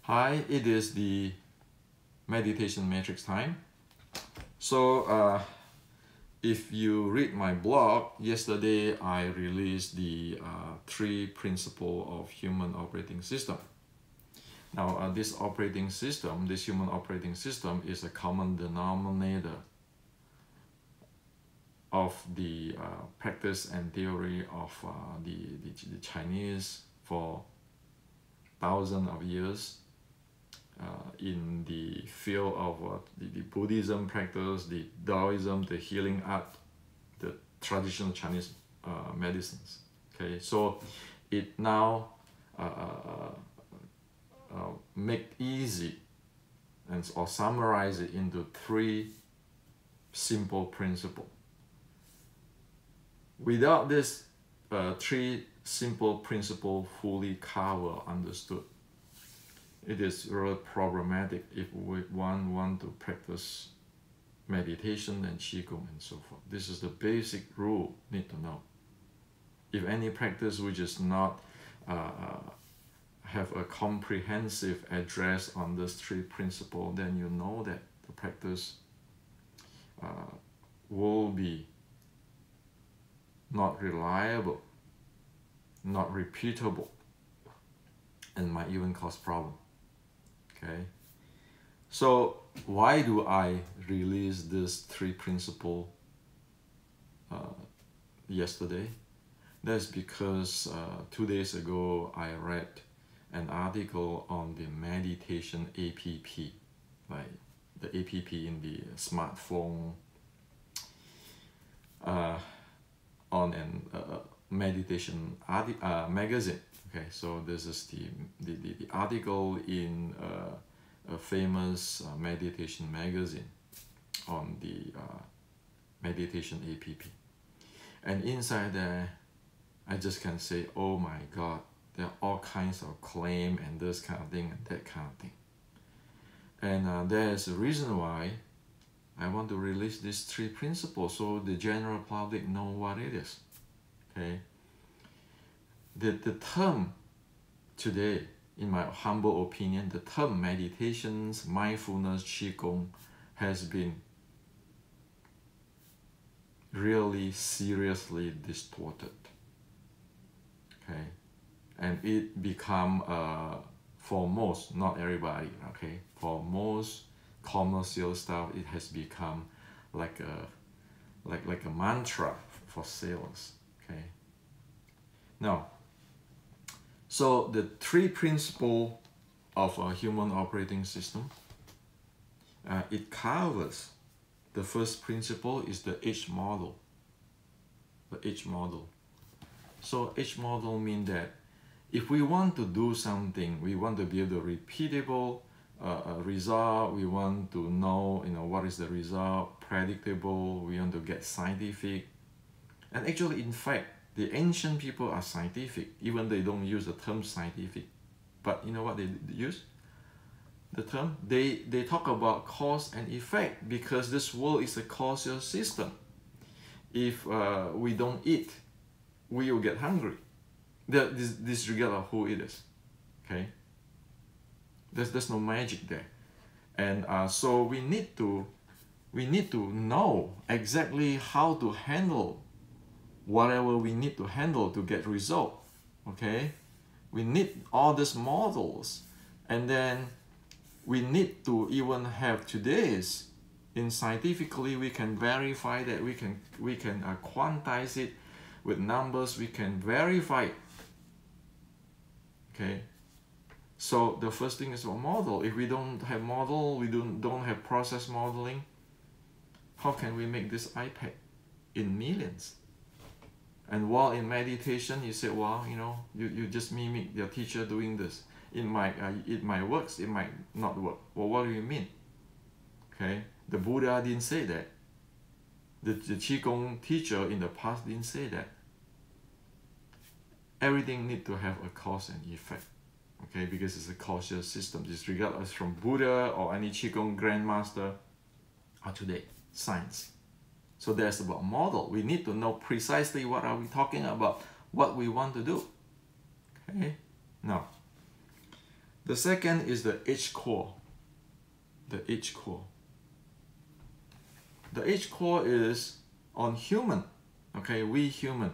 Hi, it is the meditation matrix time. So if you read my blog, yesterday I released the 3 principles of human operating system. Now this human operating system is a common denominator of the practice and theory of the Chinese for thousands of years. In the field of the Buddhism practice, the Taoism, the healing art, the traditional Chinese medicines. Okay, so it now make easy or summarize it into 3 simple principles. Without this 3 simple principles fully covered, understood, it is really problematic if one want to practice meditation and Qigong and so forth. This is the basic rule need to know. If any practice which is not have a comprehensive address on these 3 principles, then you know that the practice will be not reliable, not repeatable, and might even cause problem. Okay, so why do I release this 3 principles yesterday? That's because 2 days ago I read an article on the meditation app, like the app in the smartphone, on an meditation magazine. Okay, so this is the article in a famous meditation magazine on the meditation app. And inside there, I just can say, oh my God, there are all kinds of claim and this kind of thing and that kind of thing. And there's a reason why I want to release these 3 principles so the general public know what it is. Okay. The term today, in my humble opinion, the term meditations, mindfulness, Qigong has been really seriously distorted. Okay, and it become for most, not everybody, okay, for most commercial stuff, it has become like a mantra for sales. Okay, now, so the 3 principles of a human operating system, it covers. The first principle is the H model. The H model. So H model means that if we want to do something, we want to be able to repeatable result. We want to know, what is the result, predictable. We want to get scientific. And actually, in fact, the ancient people are scientific, even they don't use the term scientific. But you know what they use? The term, they talk about cause and effect, because this world is a causal system. If we don't eat, we will get hungry. Disregard of who it is. Okay? There's no magic there. And so we need to know exactly how to handle whatever we need to handle to get result. Okay, we need all these models, and then we need to even have today's scientifically we can verify that, we can quantize it with numbers, we can verify it. Okay, so the first thing is a model. If we don't have model, we don't have process modeling, how can we make this iPad in millions? And while in meditation, you say, well, you just mimic your teacher doing this. It might work, it might not work. Well, what do you mean? Okay, the Buddha didn't say that. The Qigong teacher in the past didn't say that. Everything needs to have a cause and effect. Okay, because it's a causal system. Disregardless from Buddha or any Qigong grandmaster or today, science. So that's about model. We need to know precisely what are we talking about, what we want to do. Okay, now The second is the H core. The H core. The H core is on human. Okay, we human.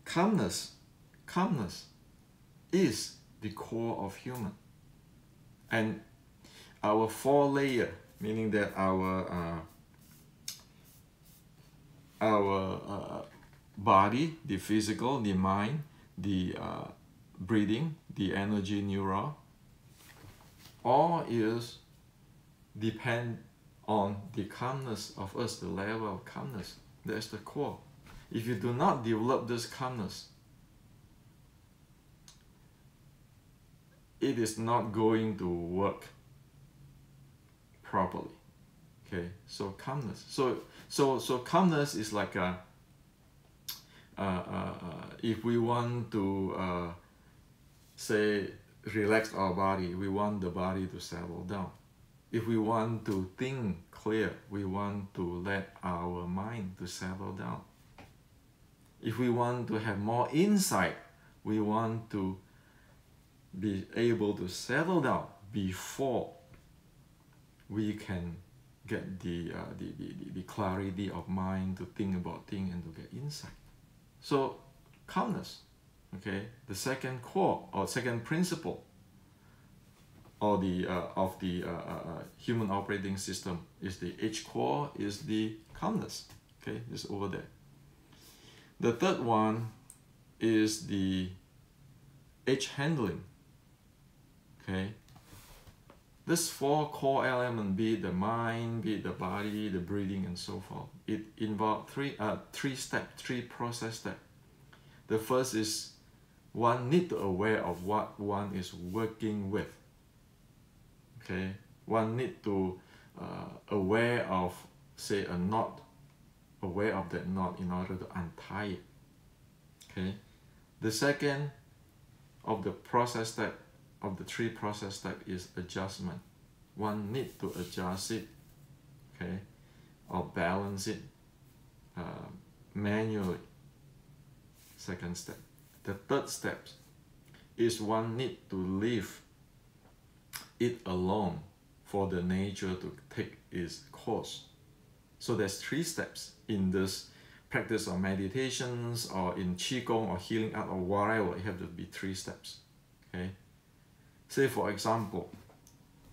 Calmness is the core of human. And our 4 layer, meaning that our body, the physical, the mind, the breathing, the energy neural, all is depend on the calmness of us, the level of calmness. That's the core. If you do not develop this calmness, it is not going to work properly. Okay, so calmness. So calmness is like a if we want to say relax our body, we want the body to settle down. If we want to think clear, we want to let our mind to settle down. If we want to have more insight, we want to be able to settle down before we can get the clarity of mind to think about things and to get insight. So calmness, okay, the second core or second principle or the of the human operating system is the H core, is the calmness. Okay, it's over there. The third one is the H handling. Okay, this 4 core elements, be it the mind, be it the body, the breathing, and so forth, it involves three process steps. The first is one need to aware of what one is working with. Okay, one need to aware of, say, a knot, aware of that knot in order to untie it. Okay, the second of the process step, of the 3 process step, is adjustment. One need to adjust it, okay, or balance it manually. Second step. The third step is one need to leave it alone for the nature to take its course. So there's 3 steps in this practice of meditations or in Qigong or healing art or whatever. It have to be 3 steps. Okay. Say for example,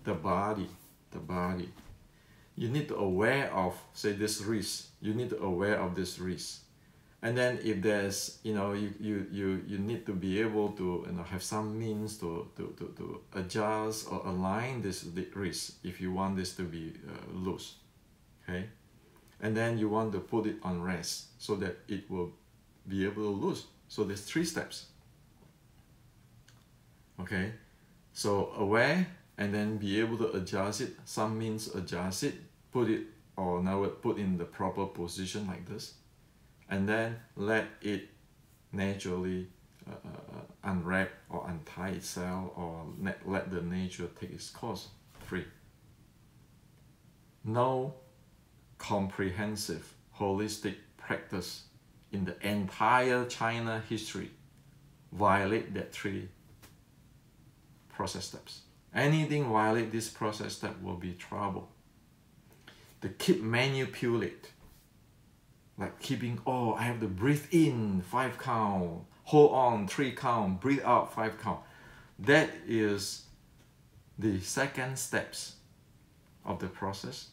the body. You need to aware of, say, this wrist. You need to aware of this wrist. And then if there's, you need to be able to, have some means to adjust or align this wrist if you want this to be loose. Okay. And then you want to put it on rest so that it will be able to loose. So there's 3 steps. Okay. So aware, and then be able to adjust it. Some means adjust it, put it, or now put in the proper position like this, and then let it naturally unwrap or untie itself, or let the nature take its course free. No comprehensive, holistic practice in the entire China history violate that 3 process steps. Anything violate this process step will be trouble. To keep manipulate, like keeping, oh, I have to breathe in 5 count, hold on 3 count, breathe out 5 count. That is the second steps of the process.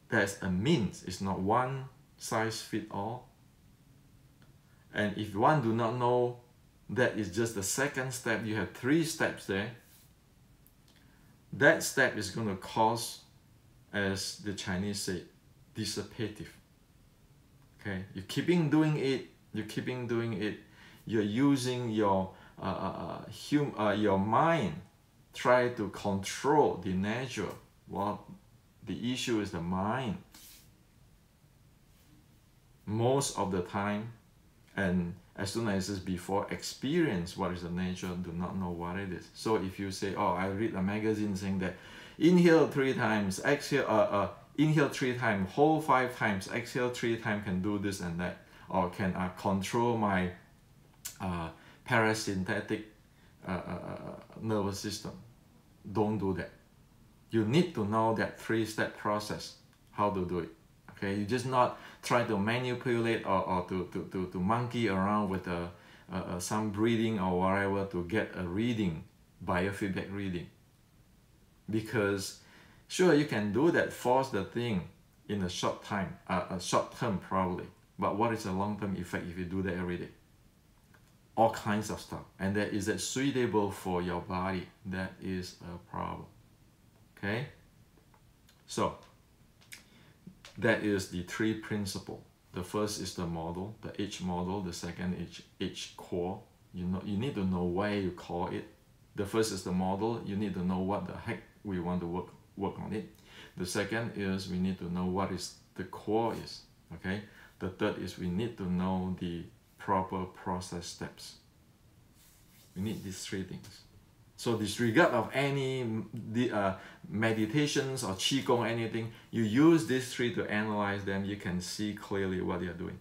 There's a means, it's not one size fit all. And if one do not know that is just the second step, you have 3 steps there, that step is going to cause, as the Chinese say, dissipative. Okay, you're keeping doing it, you're using your mind, try to control the nature. Well, the issue is the mind most of the time, and as soon as it's before experience what is the nature, do not know what it is. So if you say, oh, I read a magazine saying that inhale 3 times, exhale, inhale 3 times, hold 5 times, exhale 3 times, can do this and that, or can control my parasympathetic nervous system. Don't do that. You need to know that 3-step process, how to do it. Okay, you just not try to manipulate or to monkey around with some breathing or whatever to get a reading, biofeedback reading. Because sure, you can do that, force the thing in a short time, a short term probably. But what is the long-term effect if you do that every day? All kinds of stuff. And that is that suitable for your body? That is a problem. Okay? So, that is the 3 principles. The first is the model, the H model. The second is H core. You need to know why you call it. The first is the model. You need to know what the heck we want to work on it. The second is we need to know what is the core is. Okay? The third is we need to know the proper process steps. We need these 3 things. So disregard of any meditations or Qigong, anything, you use these 3 to analyze them, you can see clearly what you're doing.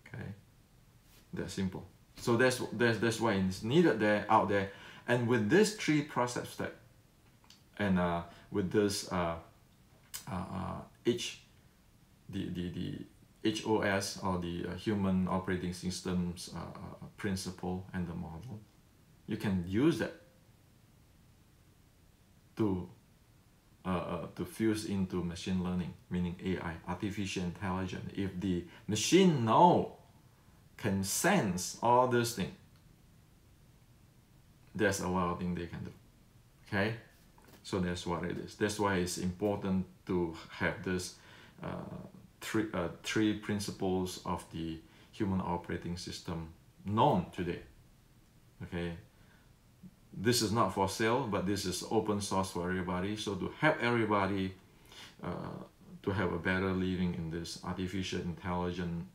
Okay? That's simple. So that's why it's needed there, out there. And with these 3 process steps, and with this the HOS, or the Human Operating Systems principle and the model, you can use that to fuse into machine learning, meaning AI, artificial intelligence. If the machine can sense all those things, there's a lot of things they can do. Okay? So that's what it is. That's why it's important to have this 3 principles of the human operating system known today. Okay? This is not for sale, but this is open source for everybody. So to help everybody to have a better living in this artificial intelligence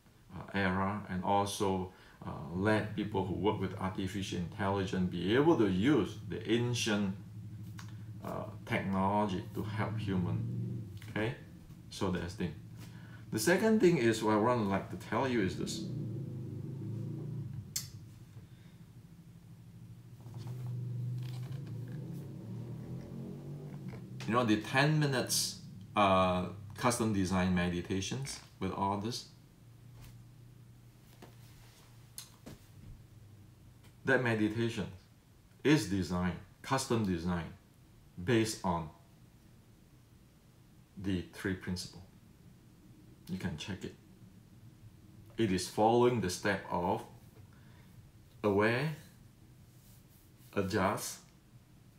era, and also let people who work with artificial intelligence be able to use the ancient technology to help human. Okay, so that's the thing. The second thing is what I want to like to tell you is this. You know, the 10 minutes custom design meditations with all this, that meditation is designed, custom designed, based on the 3 principles. You can check it. It is following the step of aware, adjust,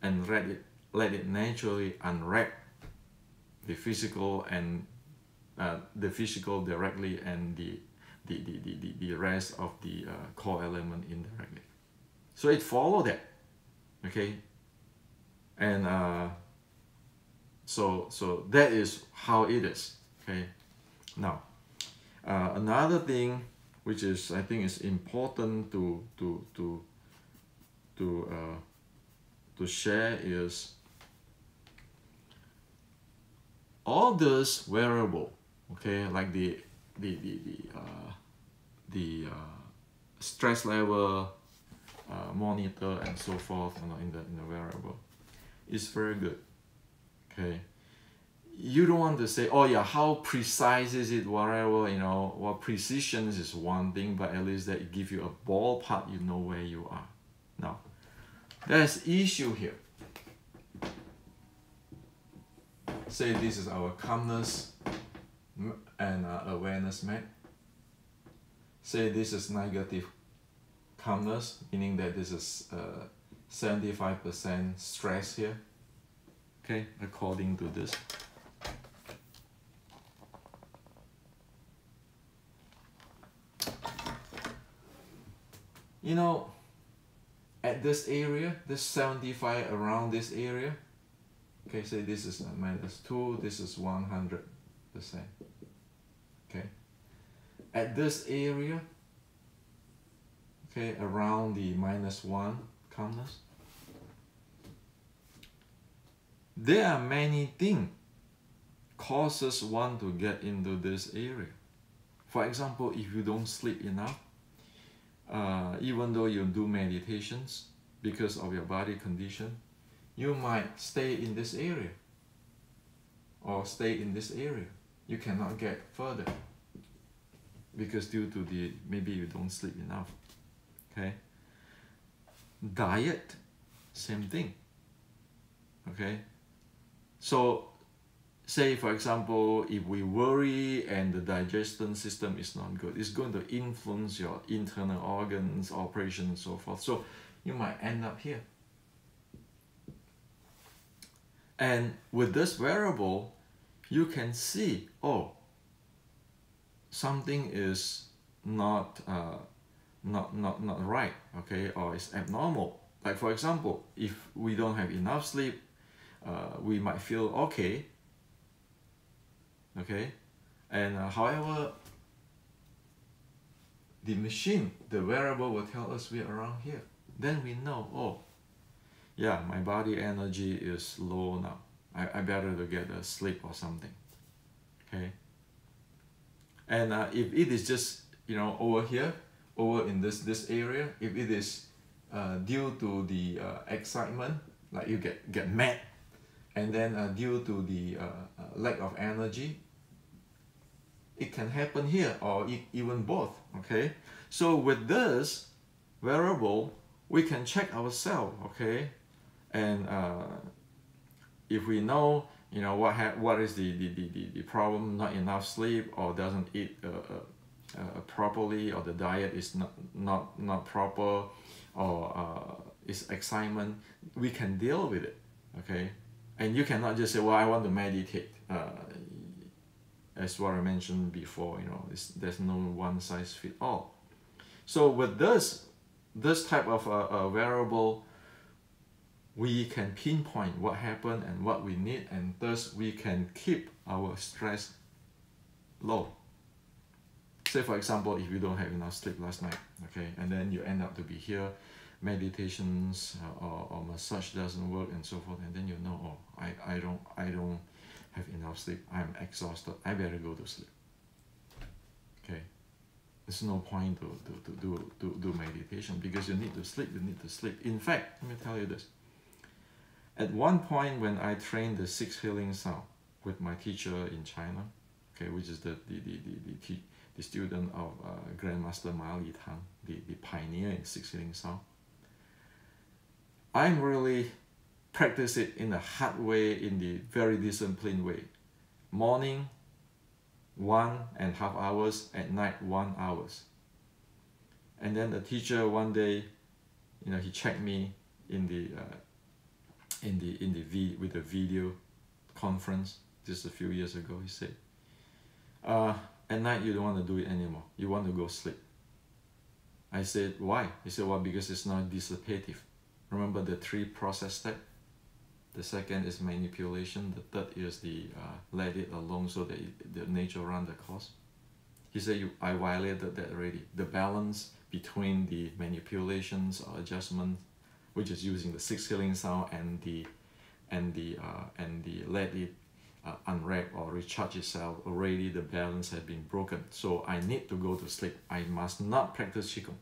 and let it naturally unwrap the physical and the physical directly, and the rest of the core element indirectly. So it follows that. Okay, and so that is how it is. Okay, now another thing which is, I think, is important to share is all this wearable, okay, like the stress level monitor and so forth, you know, in the wearable, is very good. Okay, you don't want to say, oh yeah, how precise is it, whatever, you know, well, precision is one thing, but at least that it gives you a ballpark, you know where you are. Now, there's issue here. Say this is our calmness and awareness map. Say this is negative calmness, meaning that this is 75% stress here. Okay, according to this. You know, at this area, this 75 around this area, okay, say this is -2, this is 100%. Okay, at this area, okay, around the -1 calmness, there are many things causes one to get into this area. For example, if you don't sleep enough, even though you do meditations, because of your body condition, you might stay in this area or stay in this area. You cannot get further because due to the, maybe you don't sleep enough. Okay. Diet, same thing. Okay. So say for example, if we worry and the digestion system is not good, it's going to influence your internal organs, operation and so forth. So you might end up here. And with this wearable, you can see, oh, something is not right, okay, or it's abnormal. Like for example, if we don't have enough sleep, we might feel okay, and however, the machine, the wearable will tell us we're around here. Then we know, oh, yeah, my body energy is low now. I better to get a sleep or something, okay? And if it is just, you know, over here, over in this area, if it is due to the excitement, like you get mad, and then due to the lack of energy, it can happen here, or even both, okay? So with this wearable, we can check ourselves, okay? And if we know, you know, what is the problem, not enough sleep, or doesn't eat properly, or the diet is not proper, or it's excitement, we can deal with it, okay? And you cannot just say, well, I want to meditate. As what I mentioned before, you know, there's no one size fit all. So with this type of wearable, we can pinpoint what happened and what we need, and thus we can keep our stress low. Say for example, if you don't have enough sleep last night, okay, and then you end up to be here, meditations or massage doesn't work and so forth, and then you know, oh, I don't have enough sleep, I'm exhausted, I better go to sleep. Okay, there's no point to do meditation because you need to sleep. In fact, let me tell you this. At one point when I trained the 6 healing sound with my teacher in China, okay, which is the student of Grandmaster Ma Li Tang, the pioneer in 6 healing sound, I'm really practice it in a hard way, in the very disciplined way. Morning, 1.5 hours, at night, 1 hour. And then the teacher one day, you know, he checked me in the with the video conference just a few years ago. He said, at night you don't want to do it anymore, you want to go sleep. I said, why? He said, well, because it's not dissipative. Remember the 3 process steps? The second is manipulation. The third is the let it alone so that the nature run the course. He said, I violated that already. The balance between the manipulations or adjustments, which is using the 6 healing sound, and the let it unwrap or recharge itself, already the balance has been broken. So I need to go to sleep. I must not practice Qigong.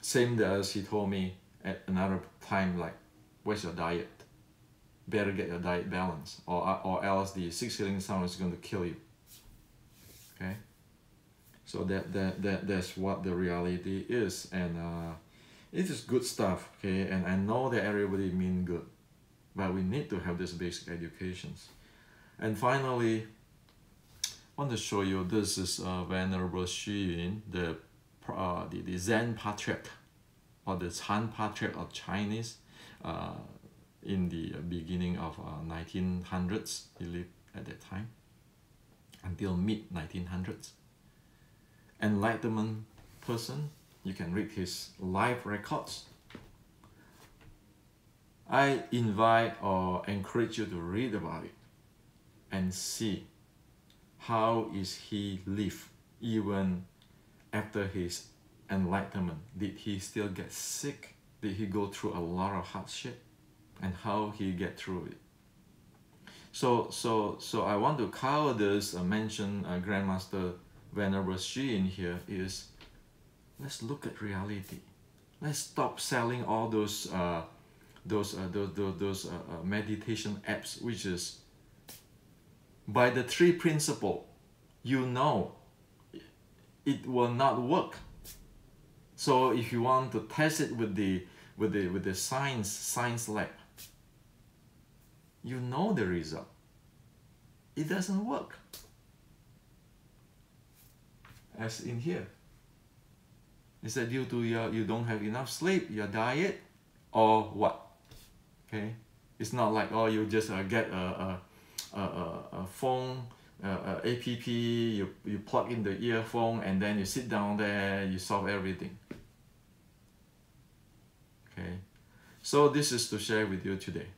Same as he told me at another time, like, where's your diet? Better get your diet balanced, or else the 6 healing sound is going to kill you. Okay, so that's what the reality is, and it is good stuff. Okay, and I know that everybody mean good, but we need to have this basic educations. And finally, I want to show you, this is Venerable Xu Yun, the Zen patriarch, or the Han patriarch of Chinese. In the beginning of 1900s, he lived at that time until mid 1900s. Enlightenment person, you can read his life records. I invite or encourage you to read about it and see how is he live even after his enlightenment. Did he still get sick? Did he go through a lot of hardship? And how he get through it? So I want to cover this, mention Grandmaster Venerable Xu Yun here, is Let's look at reality. Let's stop selling all those meditation apps, which is by the three principle, you know it will not work. So if you want to test it with the science lab, you know the result. It doesn't work. As in here. Is that due to you don't have enough sleep, your diet, or what? Okay, it's not like, oh, you just get a phone, app, you plug in the earphone and then you sit down there, you solve everything. Okay, so this is to share with you today.